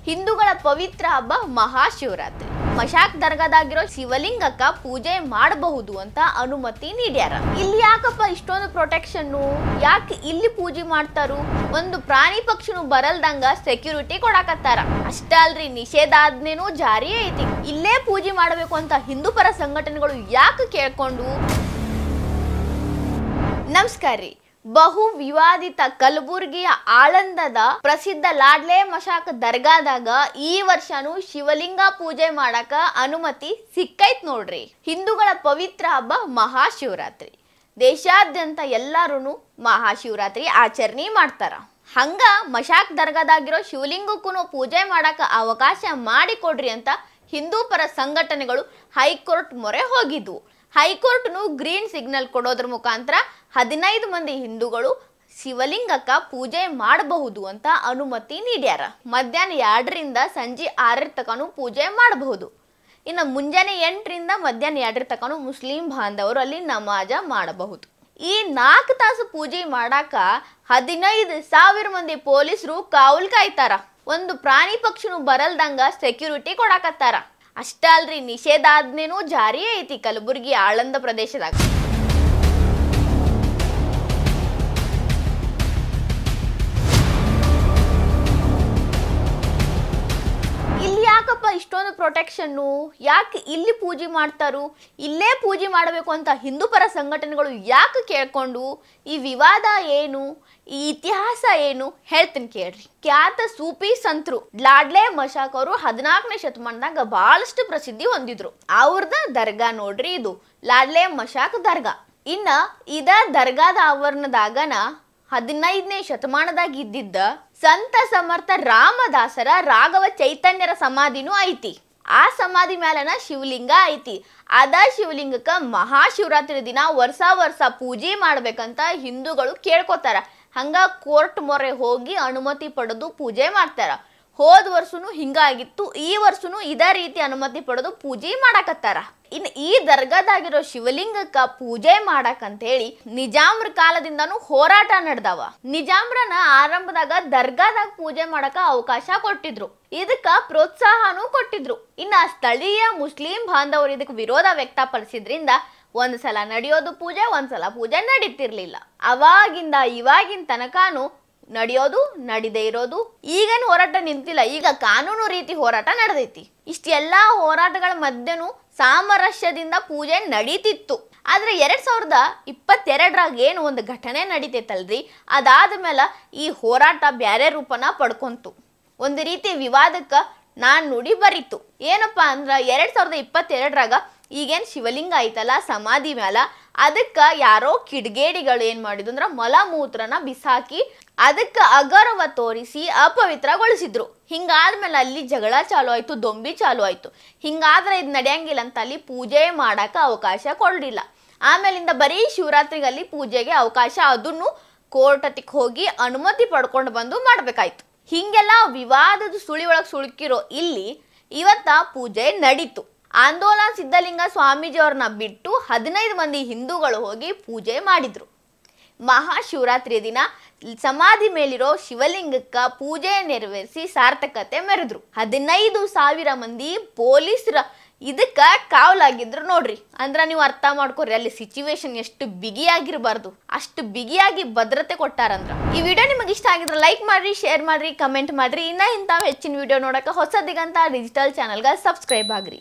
ಹಿಂದೂಗಳ ಪವಿತ್ರ ಹಬ್ಬ ಮಹಾಶಿವರಾತ್ರಿ. ಮಶಾಕ್ ದರ್ಗಾದಾಗಿರೋ ಶಿವಲಿಂಗಕ್ಕ ಪೂಜೆ ಮಾಡಬಹುದು ಅಂತ ಅನುಮತಿ ನೀಡ್ಯಾರ. ಇಲ್ಲಿ ಯಾಕಪ್ಪ ಇಷ್ಟೊಂದು ಪ್ರೊಟೆಕ್ಷನ್? ಯಾಕೆ ಇಲ್ಲಿ ಪೂಜೆ ಮಾಡ್ತಾರು? ಒಂದು ಪ್ರಾಣಿ ಪಕ್ಷಿನೂ ಬರಲ್ದಂಗ ಸೆಕ್ಯೂರಿಟಿ ಕೊಡಾಕತ್ತಾರ. ಅಷ್ಟ ಅಲ್ರಿ, ನಿಷೇಧಾಜ್ಞೆನೂ ಜಾರಿ ಐತಿ. ಇಲ್ಲೇ ಪೂಜೆ ಮಾಡಬೇಕು ಅಂತ ಹಿಂದೂ ಪರ ಸಂಘಟನೆಗಳು ಯಾಕೆ ಕೇಳ್ಕೊಂಡು? ನಮಸ್ಕಾರ ರೀ. ಬಹು ವಿವಾದಿತ ಕಲಬುರ್ಗಿಯ ಆಳಂದದ ಪ್ರಸಿದ್ಧ ಲಾಡ್ಲೆ ಮಶಾಕ್ ದರ್ಗಾದಾಗ ಈ ವರ್ಷನೂ ಶಿವಲಿಂಗ ಪೂಜೆ ಮಾಡಕ ಅನುಮತಿ ಸಿಕ್ಕೈತ್ ನೋಡ್ರಿ. ಹಿಂದೂಗಳ ಪವಿತ್ರ ಹಬ್ಬ ಮಹಾಶಿವರಾತ್ರಿ. ದೇಶಾದ್ಯಂತ ಎಲ್ಲರೂ ಮಹಾಶಿವರಾತ್ರಿ ಆಚರಣೆ ಮಾಡ್ತಾರ. ಹಂಗ ಮಶಾಕ್ ದರ್ಗಾದಾಗಿರೋ ಶಿವಲಿಂಗಕ್ಕೂ ಪೂಜೆ ಮಾಡಕ ಅವಕಾಶ ಮಾಡಿಕೊಡ್ರಿ ಅಂತ ಹಿಂದೂ ಪರ ಸಂಘಟನೆಗಳು ಹೈಕೋರ್ಟ್ ಮೊರೆ ಹೋಗಿದ್ವು. ಹೈಕೋರ್ಟ್ನು ಗ್ರೀನ್ ಸಿಗ್ನಲ್ ಕೊಡೋದ್ರ ಮುಖಾಂತರ 15 ಮಂದಿ ಹಿಂದೂಗಳು ಶಿವಲಿಂಗಕ್ಕ ಪೂಜೆ ಮಾಡಬಹುದು ಅಂತ ಅನುಮತಿ ನೀಡ್ಯಾರ. ಮಧ್ಯಾಹ್ನ 2ರಿಂದ ಸಂಜೆ 6 ತನಕನೂ ಪೂಜೆ ಮಾಡಬಹುದು. ಇನ್ನು ಮುಂಜಾನೆ 8ರಿಂದ ಮಧ್ಯಾಹ್ನ 2 ತನಕನೂ ಮುಸ್ಲಿಂ ಬಾಂಧವರು ಅಲ್ಲಿ ನಮಾಜ ಮಾಡಬಹುದು. ಈ 4 ತಾಸು ಪೂಜೆ ಮಾಡಾಕ 15,000 ಮಂದಿ ಪೊಲೀಸರು ಕಾವಲು ಕಾಯ್ತಾರ. ಒಂದು ಪ್ರಾಣಿ ಪಕ್ಷಿನೂ ಬರಲ್ದಂಗ ಸೆಕ್ಯೂರಿಟಿ ಕೊಡಾಕತ್ತಾರ. ಅಷ್ಟ ಅಲ್ರಿ, ನಿಷೇಧಾಜ್ಞೆನೂ ಜಾರಿ ಐತಿ ಕಲಬುರ್ಗಿ ಆಳಂದ ಪ್ರದೇಶದಾಗ. ಇಲ್ಲಿ ಯಾಕಪ್ಪ ಇಷ್ಟೊಂದು ಪ್ರೊಟೆಕ್ಷನ್ನು? ಯಾಕೆ ಇಲ್ಲಿ ಪೂಜೆ ಮಾಡ್ತಾರು? ಇಲ್ಲೇ ಪೂಜೆ ಮಾಡಬೇಕು ಅಂತ ಹಿಂದೂ ಪರ ಸಂಘಟನೆಗಳು ಯಾಕೆ ಕೇಳ್ಕೊಂಡು? ಈ ವಿವಾದ ಏನು? ಈ ಇತಿಹಾಸ ಏನು ಹೇಳ್ತೀನಿ ಕೇಳ್ರಿ. ಖ್ಯಾತ ಸೂಫಿ ಸಂತರು ಲಾಡ್ಲೆ ಮಶಾಕ್ ಅವರು 14ನೇ ಶತಮಾನದಾಗ ಬಹಳಷ್ಟು ಪ್ರಸಿದ್ಧಿ ಹೊಂದಿದ್ರು. ಅವ್ರದ ದರ್ಗಾ ನೋಡ್ರಿ, ಇದು ಲಾಡ್ಲೆ ಮಶಾಕ್ ದರ್ಗಾ. ಇನ್ನ ಇದ ದರ್ಗಾದ ಆವರಣದಾಗನ 15ನೇ ಶತಮಾನದಾಗ ಇದ್ದಿದ್ದ ಸಂತ ಸಮರ್ಥ ರಾಮದಾಸರ ರಾಘವ ಚೈತನ್ಯರ ಸಮಾಧಿನೂ ಐತಿ. ಆ ಸಮಾಧಿ ಮೇಲನ ಶಿವಲಿಂಗ ಐತಿ. ಅದ ಶಿವಲಿಂಗಕ್ಕ ಮಹಾಶಿವರಾತ್ರಿ ದಿನ ವರ್ಷ ಪೂಜೆ ಮಾಡ್ಬೇಕಂತ ಹಿಂದೂಗಳು ಕೇಳ್ಕೊತಾರ. ಹಂಗ ಕೋರ್ಟ್ ಮೊರೆ ಹೋಗಿ ಅನುಮತಿ ಪಡೆದು ಪೂಜೆ ಮಾಡ್ತಾರ. ಹೋದ ವರ್ಷನೂ ಹಿಂಗಾಗಿತ್ತು, ಈ ವರ್ಷನೂ ಇದೇ ರೀತಿ ಅನುಮತಿ ಪಡೆದು ಪೂಜೆ ಮಾಡಾಕತ್ತಾರ. ಇನ್ನು ಈ ದರ್ಗಾದಾಗಿರೋ ಶಿವಲಿಂಗಕ್ಕ ಪೂಜೆ ಮಾಡಕಂತ ಹೇಳಿ ನಿಜಾಮ್ರ ಕಾಲದಿಂದನೂ ಹೋರಾಟ ನಡೆದವ. ನಿಜಾಮ್ರನ ಆರಂಭದಾಗ ದರ್ಗಾದಾಗ ಪೂಜೆ ಮಾಡಕ ಅವಕಾಶ ಕೊಟ್ಟಿದ್ರು, ಇದಕ್ಕ ಪ್ರೋತ್ಸಾಹನೂ ಕೊಟ್ಟಿದ್ರು. ಇನ್ನ ಸ್ಥಳೀಯ ಮುಸ್ಲಿಂ ಬಾಂಧವರು ಇದಕ್ಕೆ ವಿರೋಧ ವ್ಯಕ್ತಪಡಿಸಿದ್ರಿಂದ ಒಂದ್ಸಲ ನಡೆಯೋದು ಪೂಜೆ, ಒಂದ್ಸಲ ಪೂಜೆ ನಡೀತಿರ್ಲಿಲ್ಲ. ಅವಾಗಿಂದ ಇವಾಗಿನ ತನಕಾನು ನಡೆಯೋದು ನಡಿದೇ ಇರೋದು. ಈಗೇನು ಹೋರಾಟ ನಿಂತಿಲ್ಲ, ಈಗ ಕಾನೂನು ರೀತಿ ಹೋರಾಟ ನಡೆದೈತಿ. ಇಷ್ಟೆಲ್ಲಾ ಹೋರಾಟಗಳ ಮಧ್ಯನೂ ಸಾಮರಸ್ಯದಿಂದ ಪೂಜೆ ನಡೀತಿತ್ತು. ಆದ್ರೆ 2022ರಾಗ ಏನು ಒಂದು ಘಟನೆ ನಡೀತೈತಲ್ರಿ, ಅದಾದ್ಮೇಲೆ ಈ ಹೋರಾಟ ಬ್ಯಾರೆ ರೂಪನ ಪಡ್ಕೊಂತು. ಒಂದು ರೀತಿ ವಿವಾದಕ್ಕ ನಾನ್ ನುಡಿ ಬರೀತು. ಏನಪ್ಪಾ ಅಂದ್ರ 2022ರಾಗ ಈಗೇನ್ ಶಿವಲಿಂಗ ಐತಲ್ಲ ಸಮಾಧಿ ಮ್ಯಾಲ, ಅದಕ್ಕ ಯಾರೋ ಕಿಡಿಗೇಡಿಗಳು ಏನ್ ಮಾಡಿದ್ರು ಅಂದ್ರ ಮಲಮೂತ್ರನ ಬಿಸಾಕಿ ಅದಕ್ಕ ಅಗೌರವ ತೋರಿಸಿ ಅಪವಿತ್ರಗೊಳಿಸಿದ್ರು. ಹಿಂಗಾದ್ಮೇಲೆ ಅಲ್ಲಿ ಜಗಳ ಚಾಲು ಆಯ್ತು, ದೊಂಬಿ ಚಾಲು ಆಯ್ತು. ಹಿಂಗಾದ್ರೆ ಇದು ನಡೆಯಂಗಿಲ್ಲ ಅಂತ ಅಲ್ಲಿ ಪೂಜೆ ಮಾಡಕ ಅವಕಾಶ ಕೊಡಲಿಲ್ಲ. ಆಮೇಲಿಂದ ಬರೀ ಶಿವರಾತ್ರಿಗಲ್ಲಿ ಪೂಜೆಗೆ ಅವಕಾಶ, ಅದನ್ನು ಕೋರ್ಟ್ ಹತ್ತಿಕ್ ಹೋಗಿ ಅನುಮತಿ ಪಡ್ಕೊಂಡು ಬಂದು ಮಾಡ್ಬೇಕಾಯ್ತು. ಹಿಂಗೆಲ್ಲ ವಿವಾದದ ಸುಳಿ ಒಳಗೆ ಸುಳುಕಿರೋ ಇಲ್ಲಿ ಇವತ್ತ ಪೂಜೆ ನಡೀತು. ಆಂದೋಲನ ಸಿದ್ಧಲಿಂಗ ಸ್ವಾಮೀಜಿ ಅವ್ರನ್ನ ಬಿಟ್ಟು 15 ಮಂದಿ ಹಿಂದೂಗಳು ಹೋಗಿ ಪೂಜೆ ಮಾಡಿದ್ರು. ಮಹಾಶಿವರಾತ್ರಿ ದಿನ ಸಮಾಧಿ ಮೇಲಿರೋ ಶಿವಲಿಂಗಕ್ಕ ಪೂಜೆ ನೆರವೇರಿಸಿ ಸಾರ್ಥಕತೆ ಮೆರೆದ್ರು. 15,000 ಮಂದಿ ಪೊಲೀಸರ ಇದಕ್ಕ ಕಾವಲಾಗಿದ್ರು ನೋಡ್ರಿ. ಅಂದ್ರ ನೀವು ಅರ್ಥ ಮಾಡ್ಕೊರಿ ಅಲ್ಲಿ ಸಿಚುವೇಶನ್ ಎಷ್ಟು ಬಿಗಿಯಾಗಿರ್ಬಾರ್ದು, ಅಷ್ಟು ಬಿಗಿಯಾಗಿ ಭದ್ರತೆ ಕೊಟ್ಟಾರಂದ್ರ. ಈ ವಿಡಿಯೋ ನಿಮಗೆ ಇಷ್ಟ ಆಗಿದ್ರೆ ಲೈಕ್ ಮಾಡ್ರಿ, ಶೇರ್ ಮಾಡ್ರಿ, ಕಮೆಂಟ್ ಮಾಡ್ರಿ. ಇನ್ನ ಇಂಥ ಹೆಚ್ಚಿನ ವಿಡಿಯೋ ನೋಡಕ ಹೊಸ ದಿಗಂತ ಡಿಜಿಟಲ್ ಚಾನಲ್ಗೆ ಸಬ್ಸ್ಕ್ರೈಬ್ ಆಗ್ರಿ.